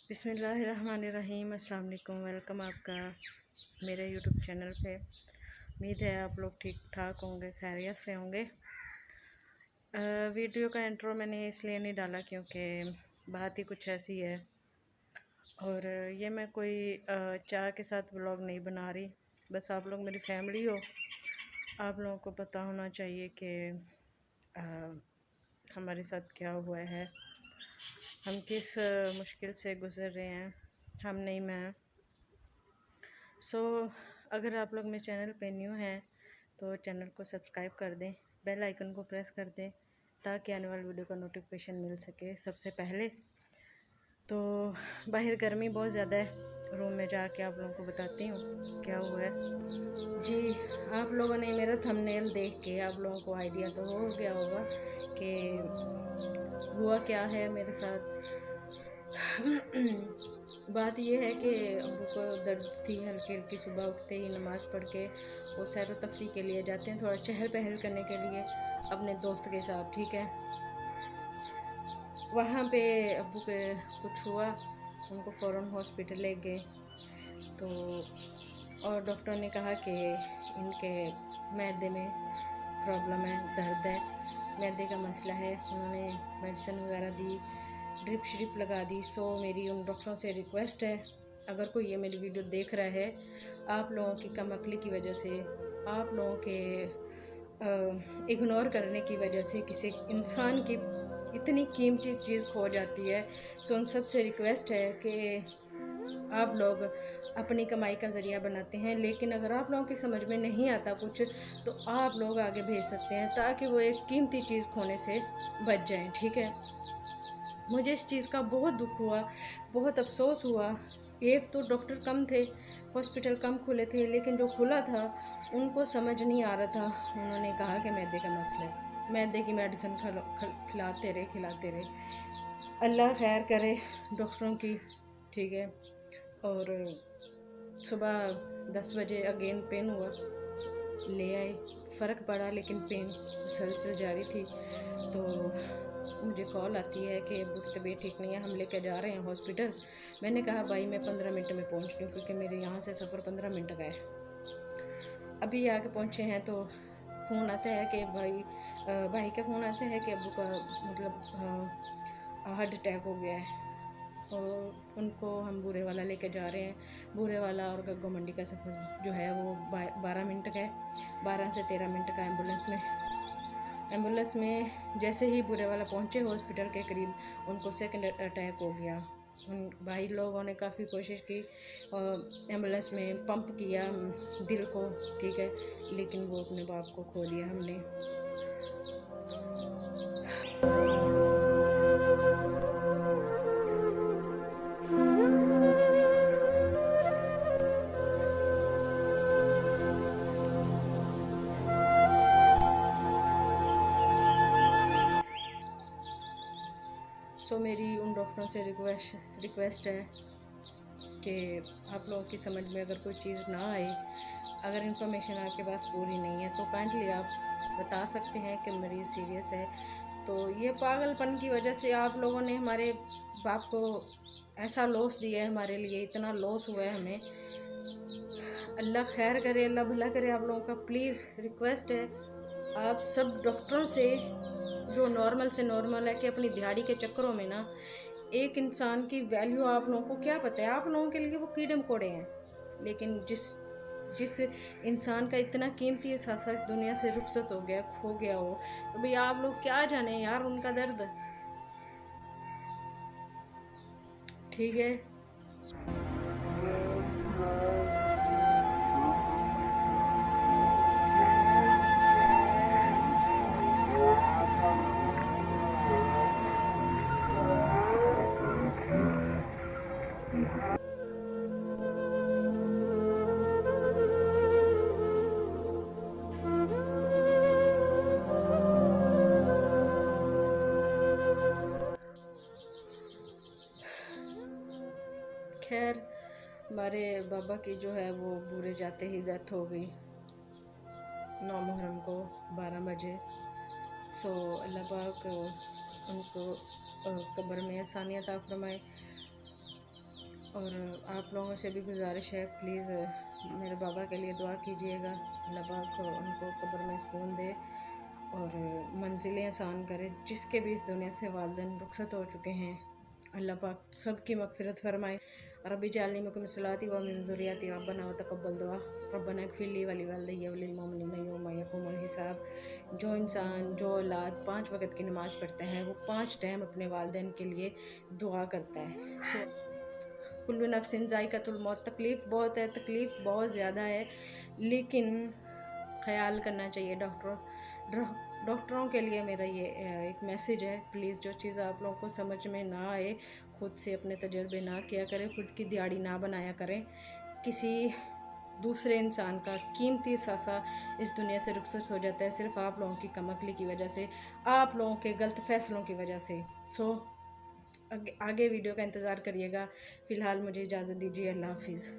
बिस्मिल्लाहिर्रहमानिर्रहीम। अस्सलाम वालेकुम। वेलकम आपका मेरे यूट्यूब चैनल पे। उम्मीद है आप लोग ठीक ठाक होंगे, खैरियत से होंगे। वीडियो का इंट्रो मैंने इसलिए नहीं डाला क्योंकि बात ही कुछ ऐसी है, और ये मैं कोई चाह के साथ व्लॉग नहीं बना रही। बस आप लोग मेरी फैमिली हो, आप लोगों को पता होना चाहिए कि हमारे साथ क्या हुआ है, हम किस मुश्किल से गुज़र रहे हैं, हम नहीं मैं। अगर आप लोग मेरे चैनल पे न्यू हैं तो चैनल को सब्सक्राइब कर दें, बेल आइकन को प्रेस कर दें ताकि आने वाली वीडियो का नोटिफिकेशन मिल सके सबसे पहले। तो बाहर गर्मी बहुत ज़्यादा है, रूम में जाके आप लोगों को बताती हूँ क्या हुआ है। जी, आप लोगों ने मेरा थंबनेल देख के आप लोगों को आइडिया तो हो गया होगा कि हुआ क्या है मेरे साथ। बात यह है कि अब्बू को दर्द थी हल्की हल्की। सुबह उठते ही नमाज़ पढ़ के वो सैर व तफरी के लिए जाते हैं, थोड़ा चहल पहल करने के लिए अपने दोस्त के साथ, ठीक है। वहाँ पे अब्बू के कुछ हुआ, उनको फ़ौरन हॉस्पिटल ले गए। तो और डॉक्टर ने कहा कि इनके मैदे में प्रॉब्लम है, दर्द है, मैदे का मसला है। उन्होंने मेडिसिन वगैरह दी, ड्रिप श्रिप लगा दी। मेरी उन डॉक्टरों से रिक्वेस्ट है, अगर कोई ये मेरी वीडियो देख रहा है, आप लोगों की कम अक्ली की वजह से, आप लोगों के इग्नोर करने की वजह से किसी इंसान की इतनी कीमती चीज़ खो जाती है। उन सब से रिक्वेस्ट है कि आप लोग अपनी कमाई का ज़रिया बनाते हैं, लेकिन अगर आप लोगों की समझ में नहीं आता कुछ तो आप लोग आगे भेज सकते हैं ताकि वो एक कीमती चीज़ खोने से बच जाएं, ठीक है। मुझे इस चीज़ का बहुत दुख हुआ, बहुत अफसोस हुआ। एक तो डॉक्टर कम थे, हॉस्पिटल कम खुले थे, लेकिन जो खुला था उनको समझ नहीं आ रहा था। उन्होंने कहा कि मैदे का मसला है, मैदे की मेडिसिन खिलाते रहे। अल्लाह खैर करे डॉक्टरों की, ठीक है। और सुबह 10 बजे अगेन पेन हुआ, ले आए, फ़र्क पड़ा, लेकिन पेन मुसलसल जारी थी। तो मुझे कॉल आती है कि अब्बू की तबीयत ठीक नहीं है, हम लेकर जा रहे हैं हॉस्पिटल। मैंने कहा भाई मैं 15 मिनट में पहुंच रही हूँ, क्योंकि मेरे यहाँ से सफ़र 15 मिनट का है। अभी आके पहुँचे हैं तो फ़ोन आता है कि भाई का फ़ोन आता है कि अब्बू का मतलब हार्ट अटैक हो गया है, और उनको हम बूरे वाला लेके जा रहे हैं। बूरे वाला और गग्गो मंडी का सफ़र जो है वो 12 मिनट का है, 12 से 13 मिनट का एम्बुलेंस में जैसे ही बुरे वाला पहुँचे हॉस्पिटल के करीब, उनको सेकंड अटैक हो गया। उन भाई लोगों ने काफ़ी कोशिश की और एम्बुलेंस में पंप किया दिल को, ठीक है, लेकिन वो अपने बाप को खो दिया हमने। मेरी उन डॉक्टरों से रिक्वेस्ट है कि आप लोगों की समझ में अगर कोई चीज़ ना आए, अगर इन्फॉर्मेशन आपके पास पूरी नहीं है, तो काइंडली आप बता सकते हैं कि मरीज़ सीरियस है। तो ये पागलपन की वजह से आप लोगों ने हमारे बाप को ऐसा लॉस दिया है, हमारे लिए इतना लॉस हुआ है हमें। अल्लाह खैर करे, अल्लाह भला करे आप लोगों का। प्लीज़ रिक्वेस्ट है आप सब डॉक्टरों से, जो नॉर्मल से नॉर्मल है, कि अपनी दिहाड़ी के चक्करों में ना एक इंसान की वैल्यू आप लोगों को क्या पता है। आप लोगों के लिए वो कीड़े मकोड़े हैं, लेकिन जिस इंसान का इतना कीमती एहसास इस दुनिया से रुखसत हो गया, खो गया हो, तो भैया आप लोग क्या जाने यार उनका दर्द, ठीक है। खैर हमारे बाबा की जो है वो बूरे जाते ही डेथ हो गई 9 मुहर्रम को 12 बजे। अल्लाह पाक उनको कब्र में आसानियत अता फरमाए। और आप लोगों से भी गुजारिश है, प्लीज़ मेरे बाबा के लिए दुआ कीजिएगा। अल्लाह पाक को उनको कब्र में सुकून दे और मंजिलें आसान करे। जिसके भी इस दुनिया से वालिदैन रुखसत हो चुके हैं, अल्लाह पाक सबकी मग़फ़िरत फरमाए। रब्बी जालनी में कुमसलाती व मिन ज़ुर्रियती रब्बना व तक़ब्बल दुआ रब्बना इग़फ़िर ली व लिवालिदैया व लिलमुमिनीना यौम यक़ूमुल हिसाब। जो इंसान, जो औलाद 5 वक़्त की नमाज़ पढ़ता है, वो 5 टाइम अपने वालिदैन के लिए दुआ करता है। कुल्लु नफ्सिन ज़ाइक़तुल मौत। तकलीफ़ बहुत है, तकलीफ़ बहुत ज़्यादा है, लेकिन ख़याल करना चाहिए डॉक्टरों के लिए। मेरा ये एक मैसेज है, प्लीज़ जो चीज़ आप लोगों को समझ में ना आए, ख़ुद से अपने तजर्बे ना किया करें, ख़ुद की दिहाड़ी ना बनाया करें। किसी दूसरे इंसान का कीमती सासा इस दुनिया से रुखसत हो जाता है सिर्फ़ आप लोगों की कमअक्ली की वजह से, आप लोगों के गलत फ़ैसलों की वजह से। आगे वीडियो का इंतज़ार करिएगा। फ़िलहाल मुझे इजाज़त दीजिए। अल्लाह हाफ़िज़।